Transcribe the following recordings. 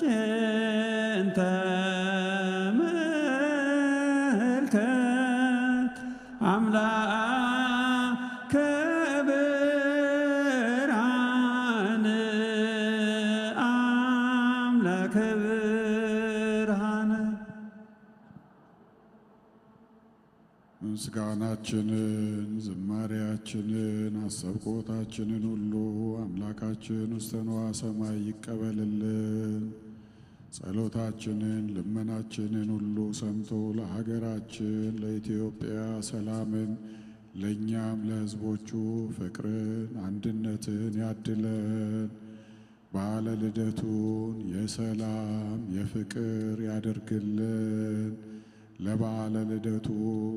መውደቄን ተመልከት አምላከ ብርሃን አምላከ ብርሃን ምስጋናችንን ዝማሬያችንን አሰብቆታችንን ሁሉ አምላካችን ውስተ ንዋየ ሰማይ ይቀበልልን። ጸሎታችንን ልመናችንን ሁሉ ሰምቶ ለሀገራችን ለኢትዮጵያ ሰላምን ለእኛም ለሕዝቦቹ ፍቅርን አንድነትን ያድለን። በዓለ ልደቱን የሰላም የፍቅር ያደርግልን። ለበዓለ ልደቱ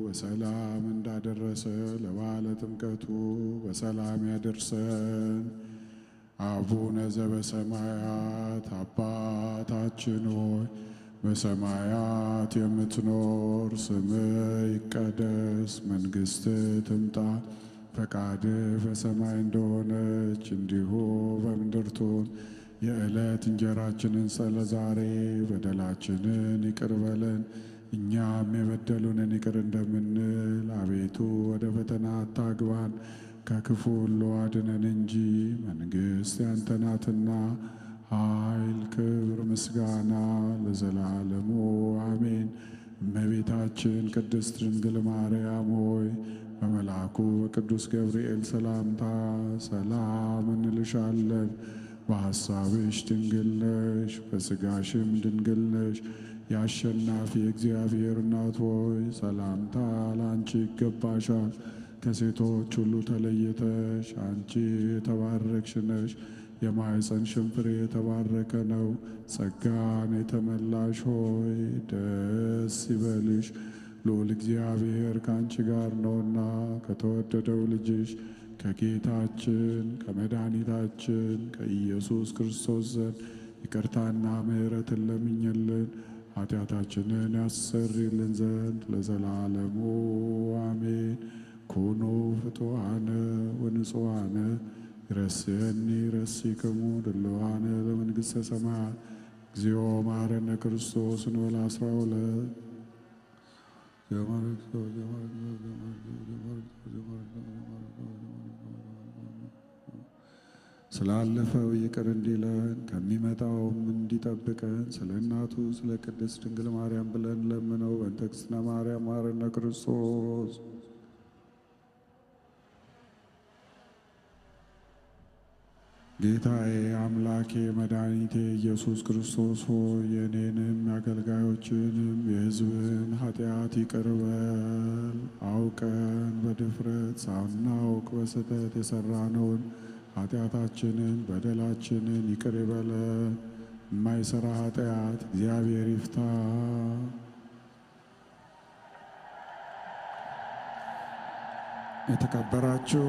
በሰላም እንዳደረሰ ለበዓለ ጥምቀቱ በሰላም ያደርሰን። አቡነ ዘበሰማያት አባታችን ሆይ በሰማያት የምትኖር ስምህ ይቀደስ፣ መንግሥትህ ትምጣ፣ ፈቃድህ በሰማይ እንደሆነች እንዲሁ በምድር ትሁን። የዕለት እንጀራችንን ስጠን ዛሬ፣ በደላችንን ይቅር በለን እኛም የበደሉንን ይቅር እንደምንል፣ አቤቱ ወደ ፈተና አታግባን ከክፉ ሁሉ አድነን እንጂ መንግሥት ያንተ ናትና፣ ኃይል፣ ክብር፣ ምስጋና ለዘላለሙ አሜን። እመቤታችን ቅድስት ድንግል ማርያም ሆይ በመልአኩ በቅዱስ ገብርኤል ሰላምታ ሰላም እንልሻለን። በሐሳብሽ ድንግል ነሽ፣ በሥጋሽም ድንግል ነሽ። የአሸናፊ እግዚአብሔር እናት ሆይ ሰላምታ ለአንቺ ይገባሻል። ከሴቶች ሁሉ ተለይተሽ አንቺ የተባረክሽ ነሽ። የማኅፀንሽም ፍሬ የተባረከ ነው። ጸጋን የተመላሽ ሆይ ደስ ይበልሽ፣ ልዑል እግዚአብሔር ከአንቺ ጋር ነውና ከተወደደው ልጅሽ ከጌታችን ከመድኃኒታችን ከኢየሱስ ክርስቶስ ዘንድ ይቅርታና ምሕረትን ለምኝልን ኃጢአታችንን ያሰሪልን ዘንድ ለዘላለሙ አሜን። ኩኑ ፍቱሐነ ወንጹሐነ ይረስየኒ ይረሲክሙ ድልዋነ ለመንግሥተ ሰማያት እግዚኦ መሐረነ ክርስቶስ እንበል 12 ስላለፈው ይቅር እንዲለን ከሚመጣውም እንዲጠብቀን ስለ እናቱ ስለ ቅድስት ድንግል ማርያም ብለን ለምነው። በእንተ እግዝእትነ ማርያም መሐረነ ክርስቶስ። ጌታዬ አምላኬ መድኃኒቴ ኢየሱስ ክርስቶስ ሆይ የእኔንም የአገልጋዮችንም የሕዝብን ኃጢአት ይቅር በል። አውቀን በድፍረት ሳናውቅ በስህተት የሠራነውን ኃጢአታችንን በደላችንን ይቅር ይበለን። የማይሠራ ኃጢአት እግዚአብሔር ይፍታ። የተከበራችሁ